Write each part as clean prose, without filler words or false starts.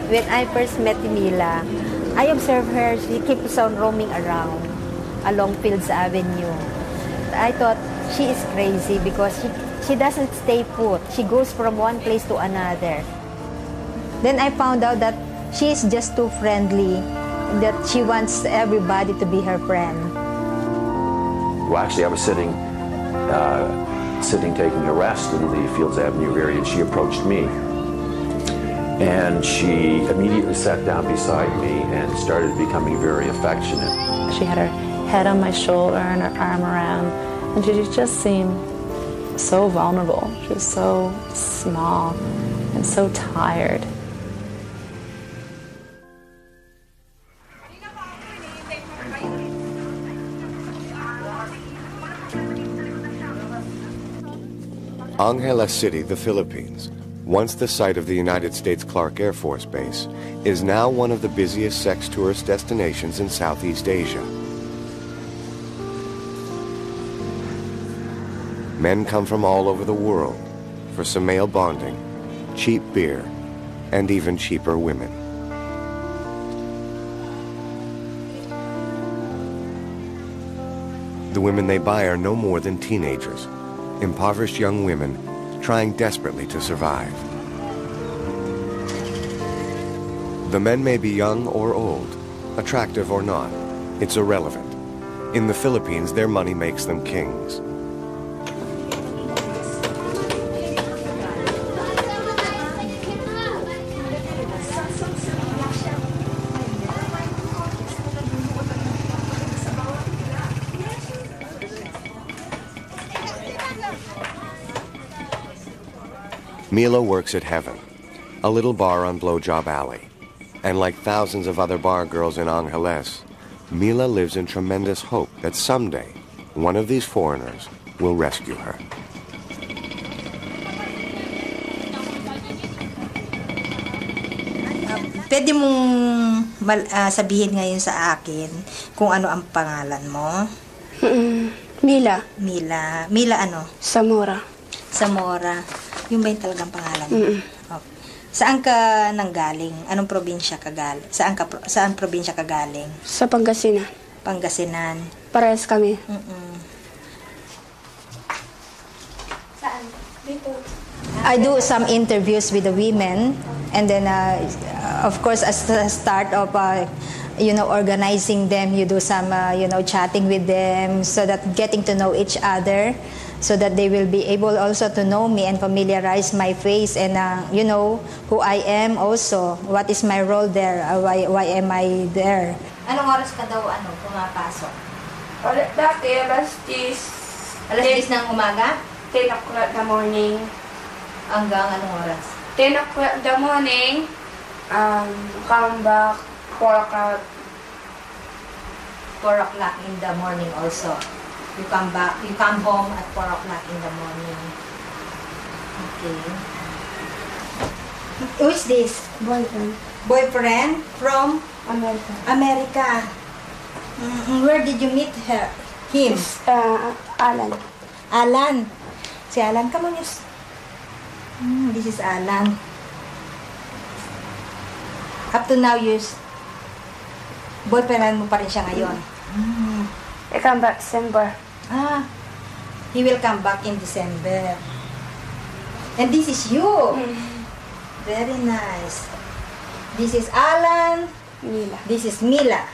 When I first met Mila, I observed her. She keeps on roaming around along Fields Avenue. I thought she is crazy because she doesn't stay put. She goes from one place to another. Then I found out that she is just too friendly, that she wants everybody to be her friend. Well, actually, I was sitting taking a rest in the Fields Avenue area, and she approached me. And she immediately sat down beside me and started becoming very affectionate. She had her head on my shoulder and her arm around, and she just seemed so vulnerable. She was so small and so tired. Angeles City, the Philippines, once the site of the United States Clark Air Force Base, is now one of the busiest sex tourist destinations in Southeast Asia. Men come from all over the world for some male bonding, cheap beer, and even cheaper women. The women they buy are no more than teenagers, impoverished young women trying desperately to survive. The men may be young or old, attractive or not. It's irrelevant. In the Philippines, their money makes them kings. Mila works at Heaven, a little bar on Blowjob Alley. And like thousands of other bar girls in Angeles, Mila lives in tremendous hope that someday one of these foreigners will rescue her. Pwede mong sabihin ngayon sa akin kung ano ang pangalan mo? Mila. Mila. Mila ano? Zamora. Zamora. Yung ba yung talagang pangalan mo? Okay. Saan ka nanggaling? Anong probinsya ka galing? Saan probinsya ka galing? Sa Pangasinan. Pangasinan. Parehas kami. Saan? Dito. I do some interviews with the women, and then of course as the start of organizing them, you do some chatting with them, so that getting to know each other, so that they will be able also to know me and familiarize my face and who I am also, what is my role there, why am I there. Anong oras ka daw pumapasok? Dati, alas 10. Alas 10 ng umaga? 10 o'clock in the morning. Hanggang anong oras? 10 o'clock in the morning. Come back 4 o'clock. 4 o'clock in the morning also. You come home at 4 o'clock in the morning. Okay. Who is this? Boyfriend. Boyfriend from? America. America. Where did you meet him? Alan. Alan. Si Alan, come on, yes. This is Alan. Up to now, boyfriend mo pa rin siya ngayon. I come back December. He will come back in December. And this is you. Very nice. This is Alan. Mila. This is Mila.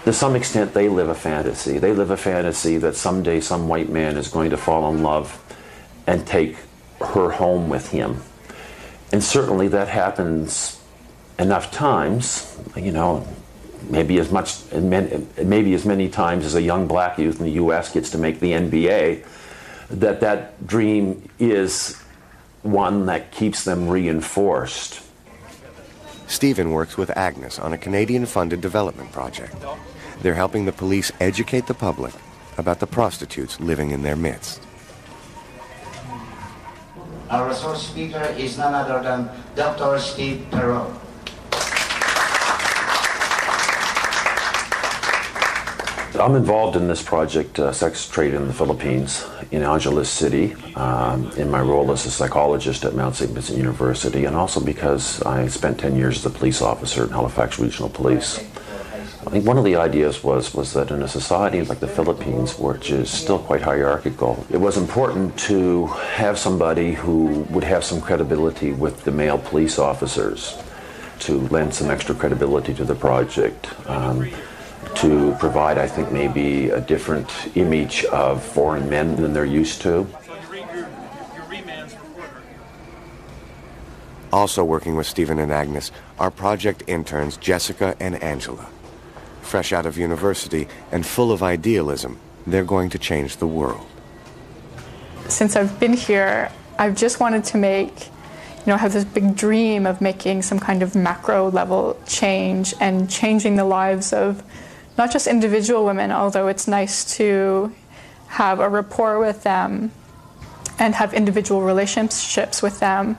To some extent, they live a fantasy. They live a fantasy that someday some white man is going to fall in love and take her home with him. And certainly that happens enough times, maybe as many times as a young black youth in the U.S. gets to make the NBA, that dream is one that keeps them reinforced. Stephen works with Agnes on a Canadian-funded development project. They're helping the police educate the public about the prostitutes living in their midst. Our resource speaker is none other than Dr. Steve Perot. I'm involved in this project, Sex Trade in the Philippines, in Angeles City, in my role as a psychologist at Mount St. Vincent University, and also because I spent 10 years as a police officer in Halifax Regional Police. I think one of the ideas was that in a society like the Philippines, which is still quite hierarchical, it was important to have somebody who would have some credibility with the male police officers, to lend some extra credibility to the project, to provide, I think, maybe a different image of foreign men than they're used to. Also working with Stephen and Agnes are project interns Jessica and Angela. Fresh out of university and full of idealism, they're going to change the world. Since I've been here, I've just wanted to have this big dream of making some kind of macro level change and changing the lives of not just individual women, although it's nice to have a rapport with them and have individual relationships with them,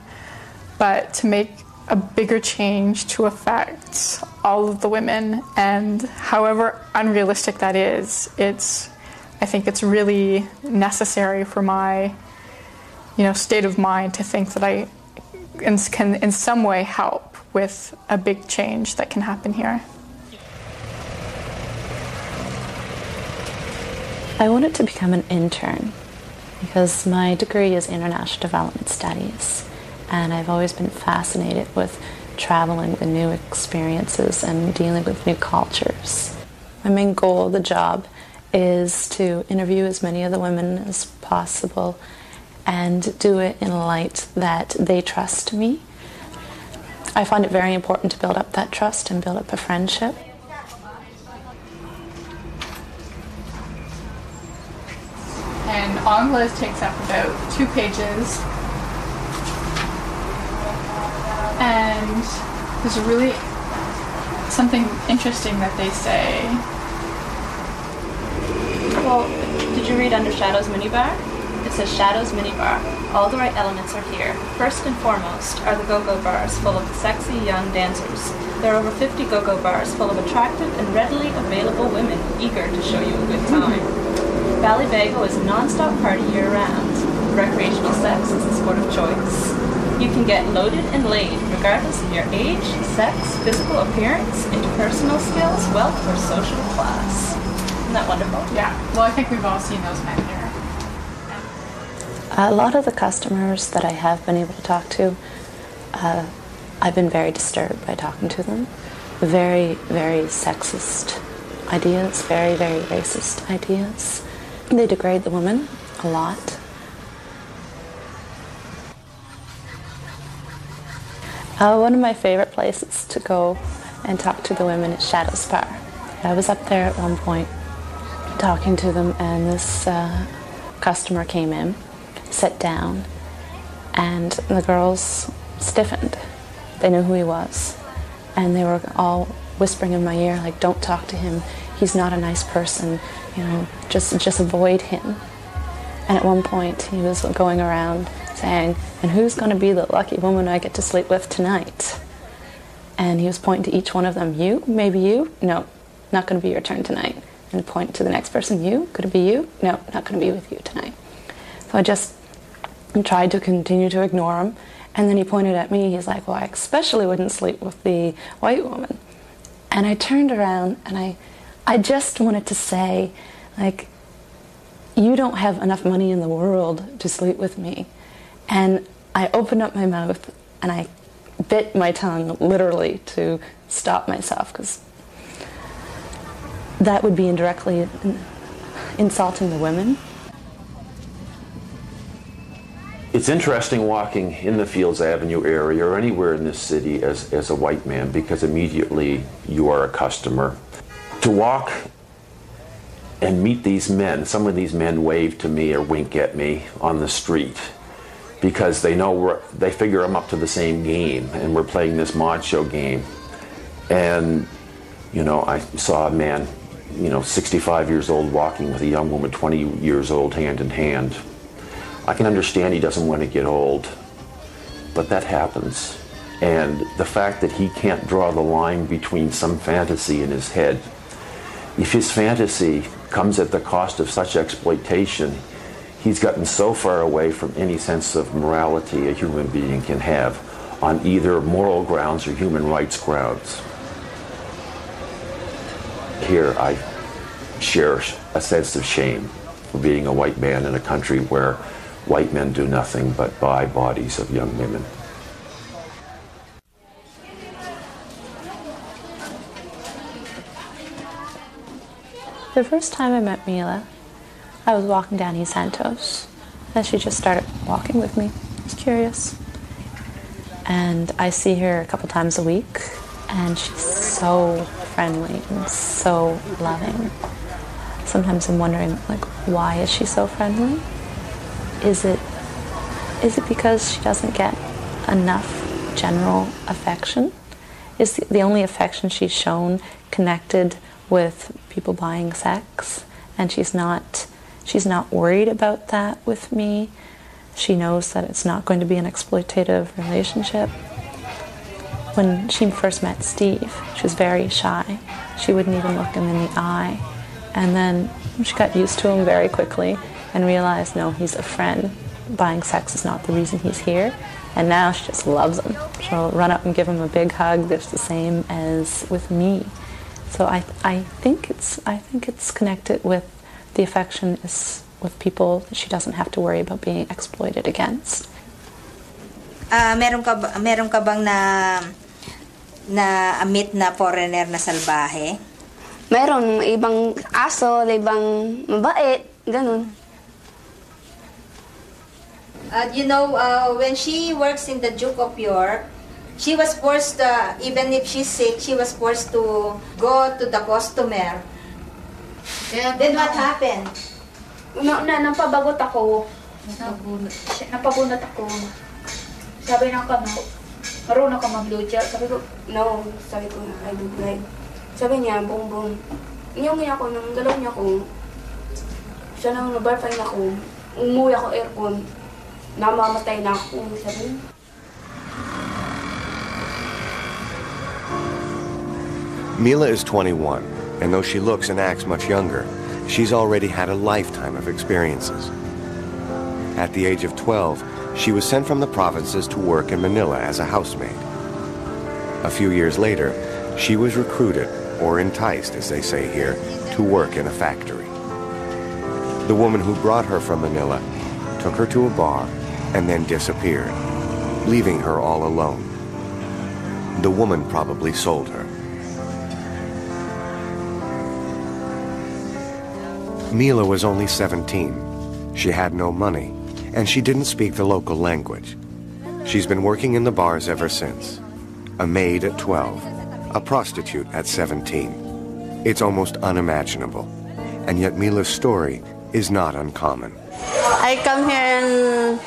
but to make a bigger change to affect all of the women. And however unrealistic that is, I think it's really necessary for my state of mind to think that I can in some way help with a big change that can happen here. I wanted to become an intern because my degree is International Development Studies, and I've always been fascinated with traveling with new experiences and dealing with new cultures. My main goal of the job is to interview as many of the women as possible and do it in a light that they trust me. I find it very important to build up that trust and build up a friendship. And Angla's takes up about 2 pages. And there's really something interesting that they say. Well, did you read Under Shadows Minibar? It says Shadows Minibar. All the right elements are here. First and foremost are the go-go bars full of sexy young dancers. There are over 50 go-go bars full of attractive and readily available women eager to show you a good time. Ballybago is a non-stop party year-round. Recreational sex is the sport of choice. You can get loaded and laid regardless of your age, sex, physical appearance, interpersonal skills, wealth, or social class. Isn't that wonderful? Yeah. Well, I think we've all seen those men here. A lot of the customers that I have been able to talk to, I've been very disturbed by talking to them. Very, very sexist ideas, very, very racist ideas. They degrade the woman a lot. One of my favorite places to go and talk to the women is Shadows Bar. I was up there at one point talking to them, and this customer came in, sat down, and the girls stiffened. They knew who he was, and they were all whispering in my ear, like, don't talk to him, he's not a nice person, just avoid him. And at one point he was going around saying, and who's going to be the lucky woman I get to sleep with tonight? And he was pointing to each one of them. You? Maybe you? No, not going to be your turn tonight. And point to the next person. You? Could it be you? No, not going to be with you tonight. So I just tried to continue to ignore him. And then he pointed at me. He's like, well, I especially wouldn't sleep with the white woman. And I turned around and I just wanted to say, like, you don't have enough money in the world to sleep with me. And I opened up my mouth and I bit my tongue literally to stop myself, because that would be indirectly insulting the women. It's interesting walking in the Fields Avenue area or anywhere in this city as a white man, because immediately you are a customer. To walk and meet these men, some of these men wave to me or wink at me on the street because they know they figure I'm up to the same game and we're playing this macho game. And, I saw a man, 65 years old walking with a young woman 20 years old hand in hand. I can understand he doesn't want to get old, but that happens. And the fact that he can't draw the line between some fantasy in his head, if his fantasy comes at the cost of such exploitation. He's gotten so far away from any sense of morality a human being can have on either moral grounds or human rights grounds. Here I share a sense of shame for being a white man in a country where white men do nothing but buy bodies of young women. The first time I met Mila, I was walking down East Santos, and she just started walking with me. I was curious. And I see her a couple times a week, and she's so friendly and so loving. Sometimes I'm wondering, like, why is she so friendly? Is it because she doesn't get enough general affection? Is the only affection she's shown connected with people buying sex, and she's not worried about that with me? She knows that it's not going to be an exploitative relationship. When she first met Steve, she was very shy. She wouldn't even look him in the eye. And then she got used to him very quickly and realized, no, he's a friend. Buying sex is not the reason he's here. And now she just loves him. She'll run up and give him a big hug. That's the same as with me. So I think it's connected with the affection is with people that she doesn't have to worry about being exploited against. Meron ka bang na-meet na foreigner na salbahe? Meron ibang aso, ibang mabait, ganun. You know, when she works in the Duke of York, she was forced, even if she's sick, she was forced to go to the customer. Then what happened? Napabagot ako. Napabunot ako. Sabi ng kamo, marunong ka mag-blowjob. Sabi ko, No, sabi ko, I don't like. Sabi niya, boom boom. Inyong ako, nang galaw niya ako. Siya nang nabarfay na ako. Umuwi ako aircon. Namamatay na ako. Sabi niya. Mila is 21, and though she looks and acts much younger, she's already had a lifetime of experiences. At the age of 12, she was sent from the provinces to work in Manila as a housemaid. A few years later, she was recruited, or enticed, as they say here, to work in a factory. The woman who brought her from Manila took her to a bar and then disappeared, leaving her all alone. The woman probably sold her. Mila was only 17. She had no money, and she didn't speak the local language. She's been working in the bars ever since. A maid at 12, a prostitute at 17. It's almost unimaginable. And yet Mila's story is not uncommon. I come here in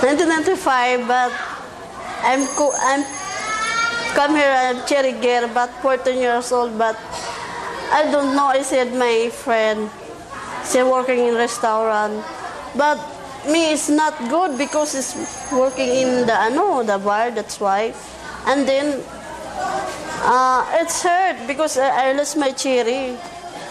1995, but I'm come here at Cherry Girl, about 14 years old, but I don't know. I said my friend, she's working in restaurant, but me is not good because it's working in the bar. That's why, and then it's hurt because I lost my cherry.